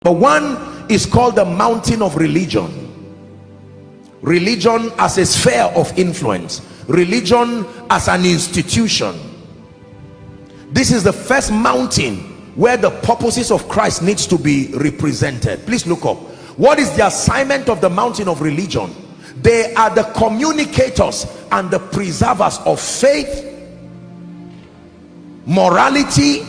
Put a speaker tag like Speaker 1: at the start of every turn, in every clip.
Speaker 1: But one is called the mountain of religion. Religion as a sphere of influence, religion as an institution. This is the first mountain where the purposes of Christ needs to be represented. Please look up. What is the assignment of the mountain of religion? They are the communicators and the preservers of faith, morality,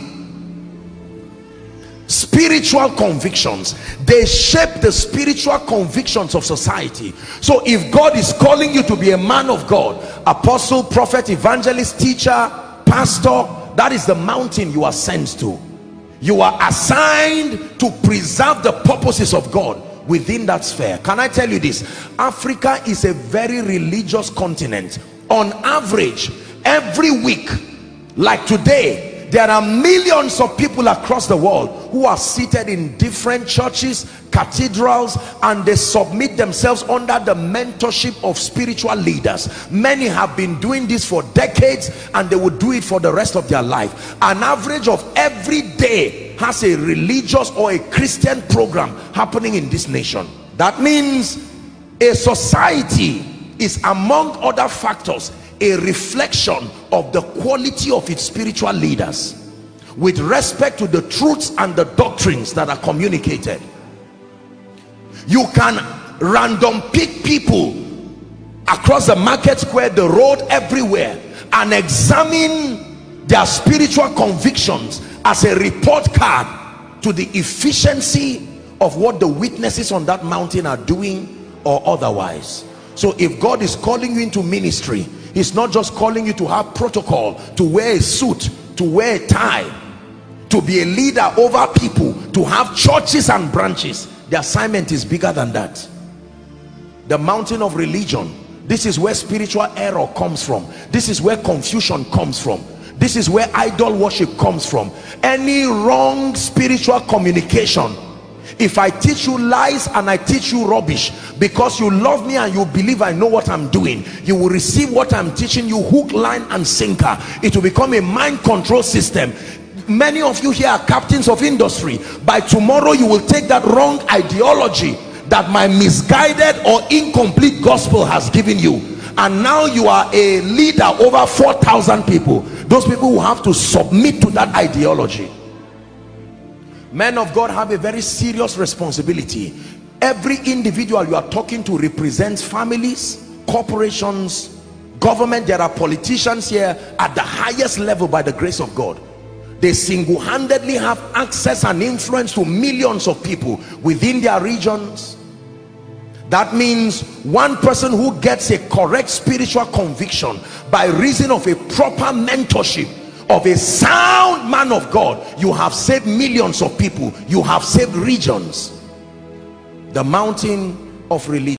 Speaker 1: spiritual convictions. They shape the spiritual convictions of society. So if God is calling you to be a man of God, apostle, prophet, evangelist, teacher, pastor, that is the mountain you are sent to. You are assigned to preserve the purposes of God within that sphere. Can I tell you this? Africa is a very religious continent. On average, every week, like today, there are millions of people across the world who are seated in different churches, cathedrals, and they submit themselves under the mentorship of spiritual leaders. Many have been doing this for decades, and they will do it for the rest of their life. An average of every day has a religious or a Christian program happening in this nation. That means a society is, among other factors, a reflection of the quality of its spiritual leaders with respect to the truths and the doctrines that are communicated. You can random pick people across the market square, the road, everywhere, and examine their spiritual convictions as a report card to the efficiency of what the witnesses on that mountain are doing or otherwise. So if God is calling you into ministry, he's not just calling you to have protocol, to wear a suit, to wear a tie, to be a leader over people, to have churches and branches. The assignment is bigger than that. The mountain of religion, this is where spiritual error comes from. This is where confusion comes from. This is where idol worship comes from. Any wrong spiritual communication, if I teach you lies and I teach you rubbish because you love me and you believe I know what I'm doing, you will receive what I'm teaching you hook, line and sinker. It will become a mind control system. Many of you here are captains of industry. By tomorrow you will take that wrong ideology that my misguided or incomplete gospel has given you, and now you are a leader over 4,000 people. Those people will have to submit to that ideology. Men of God have a very serious responsibility. Every individual you are talking to represents families, corporations, government. There are politicians here at the highest level by the grace of God. They single-handedly have access and influence to millions of people within their regions. That means one person who gets a correct spiritual conviction by reason of a proper mentorship of a sound man of God, you have saved millions of people. You have saved regions. The mountain of religion.